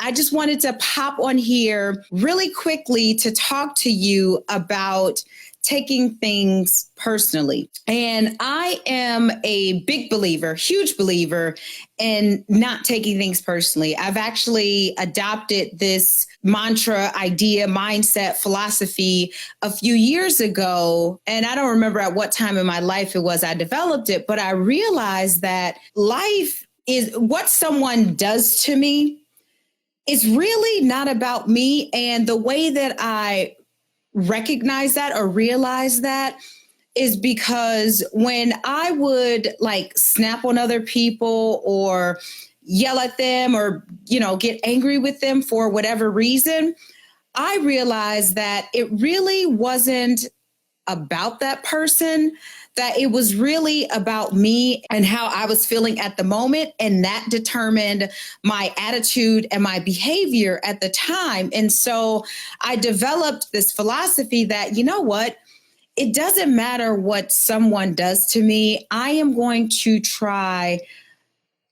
I just wanted to pop on here really quickly to talk to you about taking things personally. And I am a big believer, huge believer in not taking things personally. I've actually adopted this mantra, idea, mindset, philosophy a few years ago. And I don't remember at what time in my life it was I developed it, but I realized that life is what someone does to me is really not about me. And the way that I recognize that or realize that is because when I would like snap on other people or yell at them or, get angry with them for whatever reason, I realized that it really wasn't about that person, that it was really about me and how I was feeling at the moment. And that determined my attitude and my behavior at the time. And so I developed this philosophy that, you know what? It doesn't matter what someone does to me. I am going to try,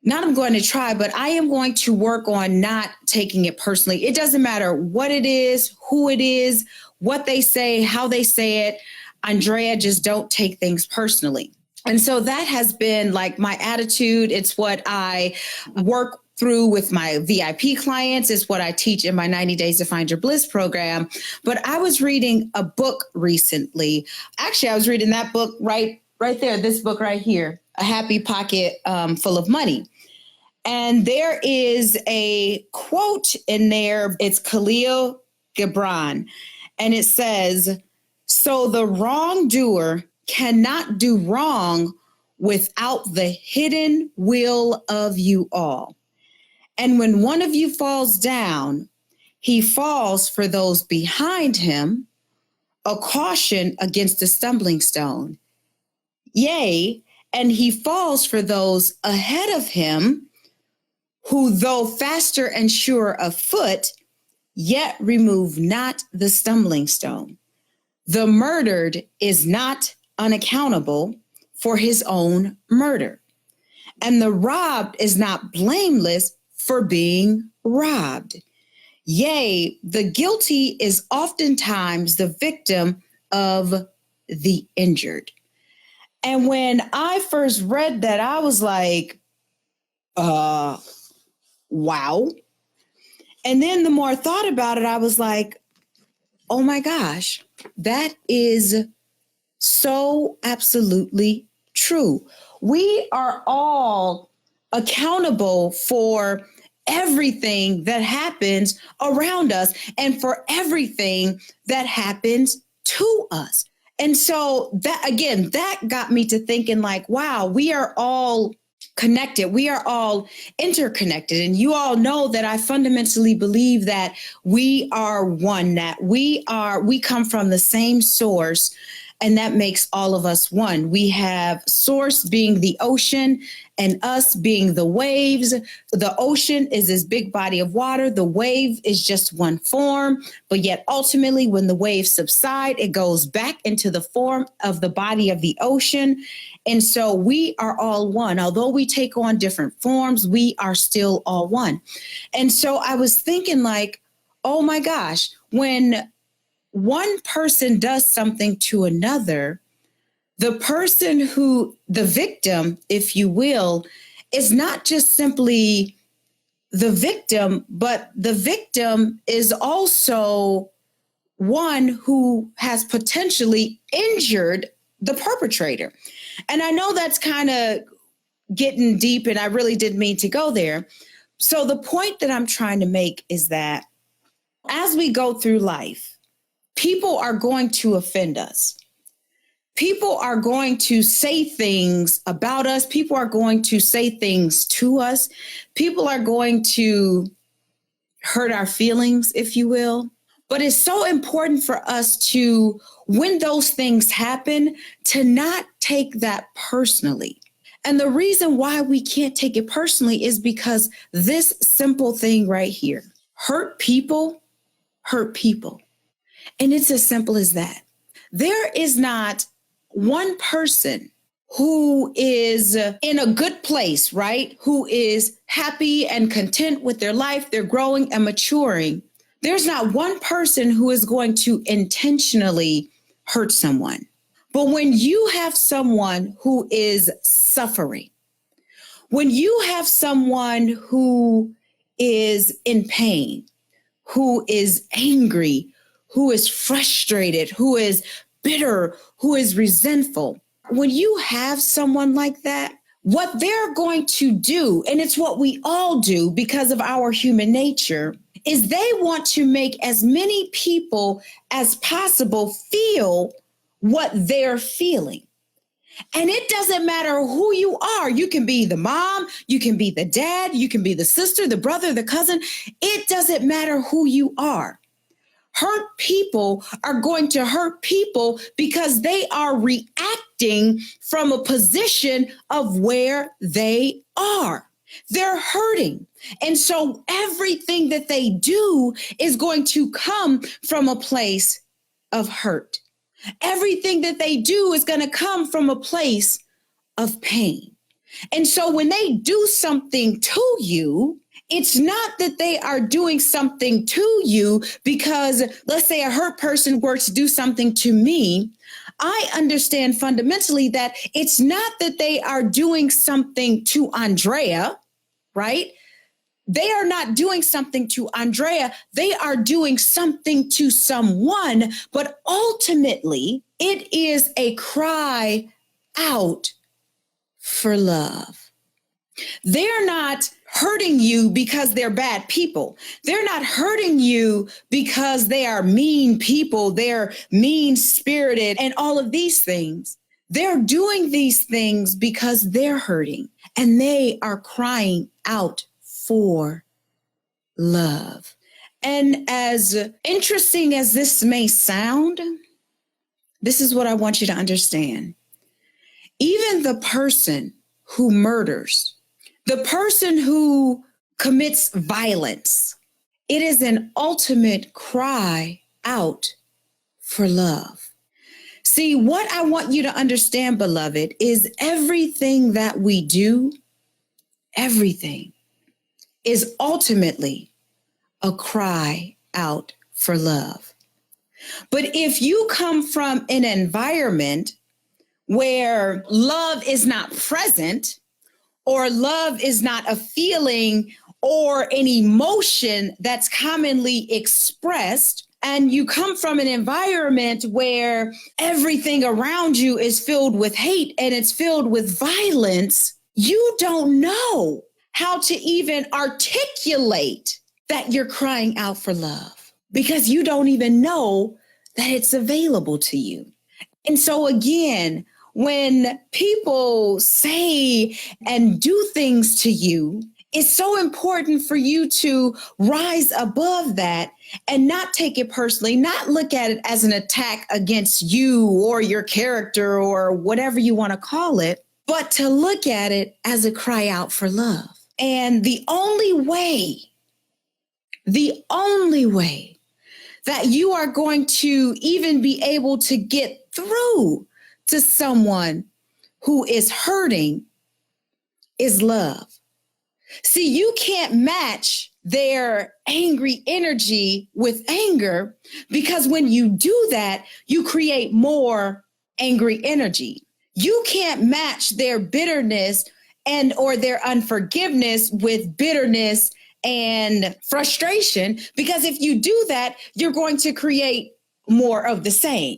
not I'm going to try, but I am going to work on not taking it personally. It doesn't matter what it is, who it is, what they say, how they say it. Andrea, just don't take things personally. And so that has been like my attitude. It's what I work through with my VIP clients. It's what I teach in my 90 Days to Find Your Bliss program. But I was reading a book recently. Actually, I was reading that book right there, this book right here, A Happy Pocket Full of Money. And there is a quote in there. It's Khalil Gibran. And it says, "So the wrongdoer cannot do wrong without the hidden will of you all. And when one of you falls down, he falls for those behind him, a caution against a stumbling stone. Yea, and he falls for those ahead of him, who though faster and surer of foot, yet remove not the stumbling stone. The murdered is not unaccountable for his own murder, and the robbed is not blameless for being robbed. Yea, the guilty is oftentimes the victim of the injured." And when I first read that, I was like, wow. And then the more I thought about it, I was like, oh my gosh, that is so absolutely true. We are all accountable for everything that happens around us and for everything that happens to us. And so that got me to thinking like, wow, we are all connected. We are all interconnected. And you all know that I fundamentally believe that we are one, that we come from the same source, and that makes all of us one. We have source being the ocean and us being the waves. The ocean is this big body of water. The wave is just one form, but yet ultimately when the waves subside, it goes back into the form of the body of the ocean. And so we are all one. Although we take on different forms, we are still all one. And so I was thinking like, oh my gosh, when one person does something to another, the victim, if you will, is not just simply the victim, but the victim is also one who has potentially injured the perpetrator. And I know that's kind of getting deep, and I really didn't mean to go there. So the point that I'm trying to make is that as we go through life, people are going to offend us. People are going to say things about us. People are going to say things to us. People are going to hurt our feelings, if you will. But it's so important for us to, when those things happen, to not take that personally. And the reason why we can't take it personally is because this simple thing right here, hurt people hurt people. And it's as simple as that. There is not one person who is in a good place, right? Who is happy and content with their life, they're growing and maturing. There's not one person who is going to intentionally hurt someone. But when you have someone who is suffering, when you have someone who is in pain, who is angry, who is frustrated, who is bitter, who is resentful, when you have someone like that, what they're going to do, and it's what we all do because of our human nature, is they want to make as many people as possible feel what they're feeling. And it doesn't matter who you are. You can be the mom, you can be the dad, you can be the sister, the brother, the cousin. It doesn't matter who you are. Hurt people are going to hurt people because they are reacting from a position of where they are. They're hurting. And so everything that they do is going to come from a place of hurt. Everything that they do is going to come from a place of pain. And so when they do something to you, it's not that they are doing something to you because, let's say, a hurt person were to do something to me. I understand fundamentally that it's not that they are doing something to Andrea, right? They are not doing something to Andrea. They are doing something to someone, but ultimately it is a cry out for love. They're not hurting you because they're bad people. They're not hurting you because they are mean people. They're mean-spirited and all of these things. They're doing these things because they're hurting and they are crying out for love. And as interesting as this may sound, this is what I want you to understand. Even the person who murders, the person who commits violence, it is an ultimate cry out for love. See, what I want you to understand, beloved, is everything that we do, everything is ultimately a cry out for love. But if you come from an environment where love is not present, or love is not a feeling or an emotion that's commonly expressed, and you come from an environment where everything around you is filled with hate and it's filled with violence, you don't know how to even articulate that you're crying out for love because you don't even know that it's available to you. And so again, when people say and do things to you, it's so important for you to rise above that and not take it personally, not look at it as an attack against you or your character or whatever you want to call it, but to look at it as a cry out for love. And the only way that you are going to even be able to get through to someone who is hurting is love. See, you can't match their angry energy with anger because when you do that, you create more angry energy. You can't match their bitterness and or their unforgiveness with bitterness and frustration because if you do that, you're going to create more of the same.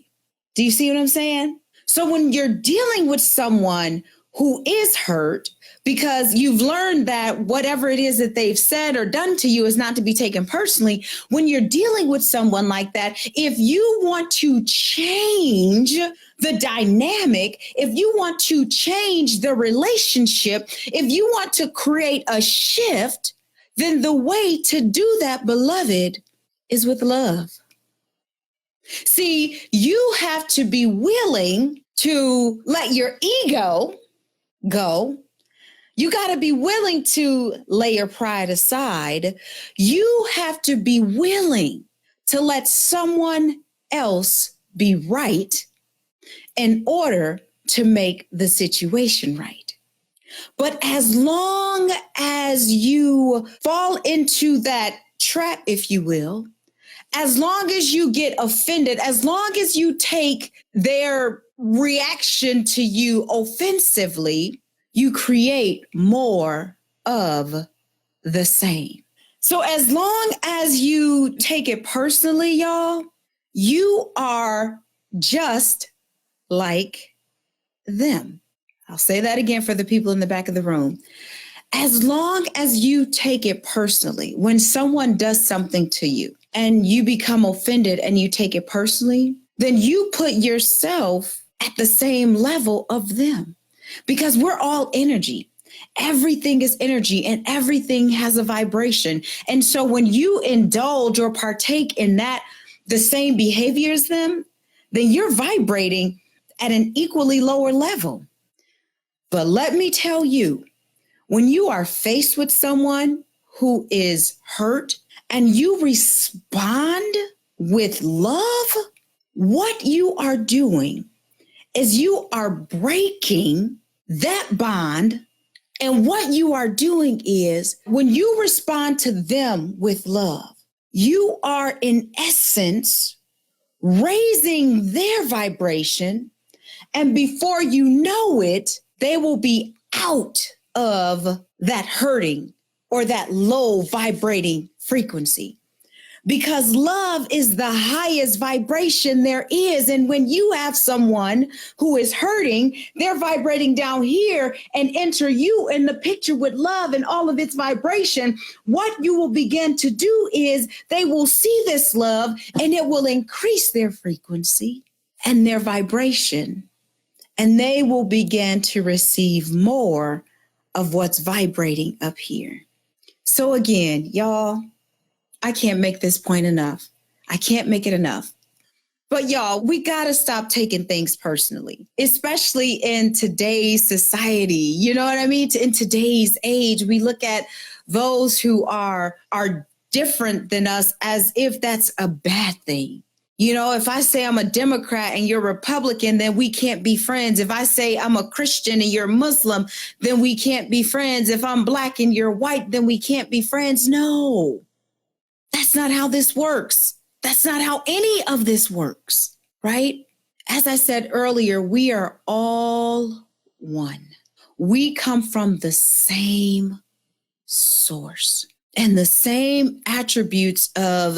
Do you see what I'm saying? So when you're dealing with someone who is hurt because you've learned that whatever it is that they've said or done to you is not to be taken personally, when you're dealing with someone like that, if you want to change the dynamic, if you want to change the relationship, if you want to create a shift, then the way to do that, beloved, is with love. See, you have to be willing to let your ego go. You got to be willing to lay your pride aside. You have to be willing to let someone else be right in order to make the situation right. But as long as you fall into that trap, if you will, as long as you get offended, as long as you take their reaction to you offensively, you create more of the same. So as long as you take it personally, y'all, you are just like them. I'll say that again for the people in the back of the room. As long as you take it personally, when someone does something to you and you become offended and you take it personally, then you put yourself at the same level of them, because we're all energy. Everything is energy and everything has a vibration. And so when you indulge or partake in that, the same behavior as them, then you're vibrating at an equally lower level. But let me tell you, when you are faced with someone who is hurt and you respond with love, what you are doing is you are breaking that bond. And what you are doing is when you respond to them with love, you are in essence raising their vibration. And before you know it, they will be out of that hurting or that low vibrating frequency, because love is the highest vibration there is. And when you have someone who is hurting, they're vibrating down here and enter you in the picture with love and all of its vibration. What you will begin to do is they will see this love and it will increase their frequency and their vibration, and they will begin to receive more of what's vibrating up here. So again, y'all, I can't make this point enough. I can't make it enough. But y'all, we got to stop taking things personally, especially in today's society. You know what I mean? In today's age, we look at those who are different than us as if that's a bad thing. You know, if I say I'm a Democrat and you're Republican, then we can't be friends. If I say I'm a Christian and you're Muslim, then we can't be friends. If I'm Black and you're white, then we can't be friends. No, that's not how this works. That's not how any of this works, right? As I said earlier, we are all one. We come from the same source and the same attributes of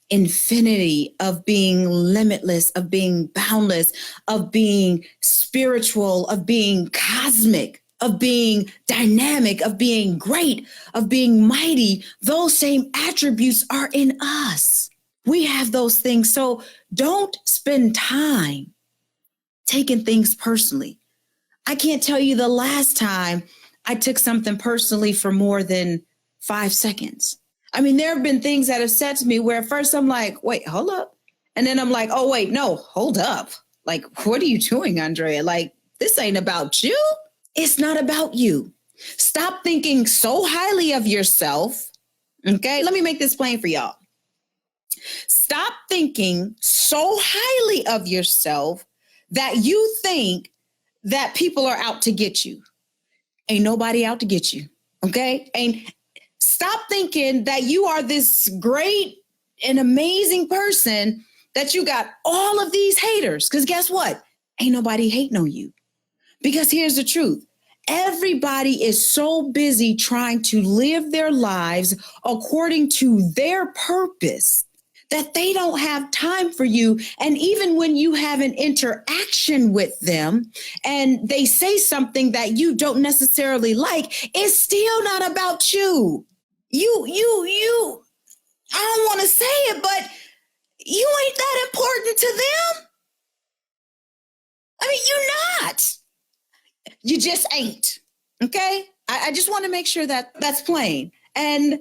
infinity, of being limitless, of being boundless, of being spiritual, of being cosmic, of being dynamic, of being great, of being mighty. Those same attributes are in us. We have those things. So don't spend time taking things personally. I can't tell you the last time I took something personally for more than 5 seconds. I mean, there have been things that have said to me where at first I'm like, wait, hold up. And then I'm like, oh, wait, no, hold up. Like, what are you doing, Andrea? Like, this ain't about you. It's not about you. Stop thinking so highly of yourself. Okay, let me make this plain for y'all. Stop thinking so highly of yourself that you think that people are out to get you. Ain't nobody out to get you. Okay? Stop thinking that you are this great and amazing person, that you got all of these haters. Because guess what? Ain't nobody hating on you. Because here's the truth. Everybody is so busy trying to live their lives according to their purpose that they don't have time for you. And even when you have an interaction with them and they say something that you don't necessarily like, it's still not about you. I don't want to say it, but you ain't that important to them. I mean, you're not. You just ain't. Okay? I just want to make sure that that's plain. And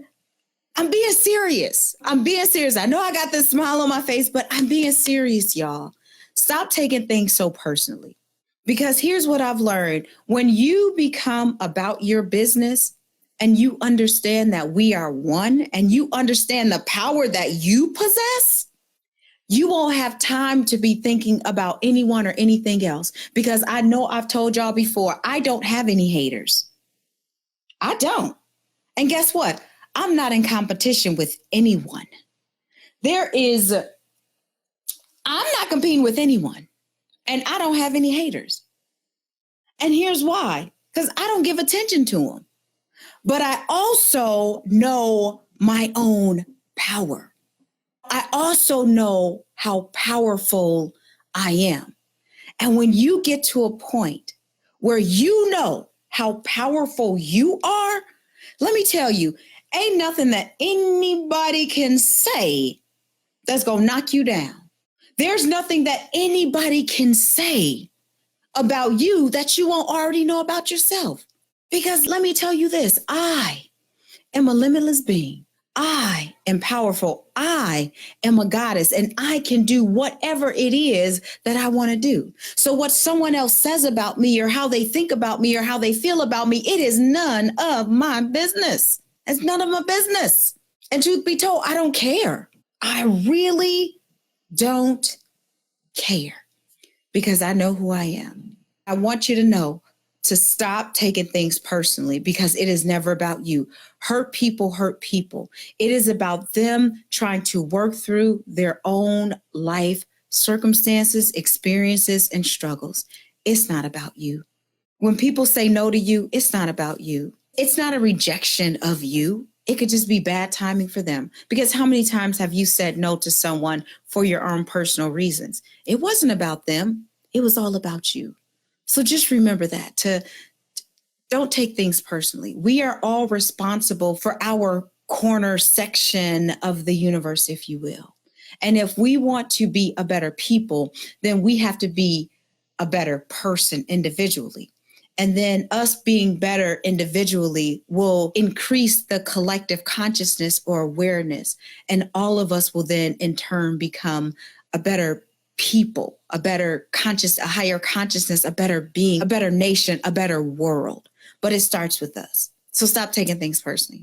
I'm being serious. I know I got this smile on my face, but I'm being serious, y'all. Stop taking things so personally. Because here's what I've learned. When you become about your business and you understand that we are one and you understand the power that you possess, You won't have time to be thinking about anyone or anything else, because I know I've told y'all before, I don't have any haters. I don't. And guess what? I'm not in competition with anyone. I'm not competing with anyone, and I don't have any haters. And here's why, because I don't give attention to them. But I also know my own power. I also know how powerful I am. And when you get to a point where you know how powerful you are, let me tell you, ain't nothing that anybody can say that's going to knock you down. There's nothing that anybody can say about you that you won't already know about yourself. Because let me tell you this, I am a limitless being. I am powerful. I am a goddess, and I can do whatever it is that I want to do. So what someone else says about me, or how they think about me, or how they feel about me, it is none of my business. It's none of my business. And truth be told, I don't care. I really don't care, because I know who I am. I want you to know to stop taking things personally, because it is never about you. Hurt people hurt people. It is about them trying to work through their own life circumstances, experiences, and struggles. It's not about you. When people say no to you, it's not about you. It's not a rejection of you. It could just be bad timing for them. Because how many times have you said no to someone for your own personal reasons? It wasn't about them. It was all about you. So just remember that, don't take things personally. We are all responsible for our corner section of the universe, if you will. And if we want to be a better people, then we have to be a better person individually. And then us being better individually will increase the collective consciousness or awareness. And all of us will then in turn become a better people, a better conscious, a higher consciousness, a better being, a better nation, a better world. But it starts with us. So stop taking things personally.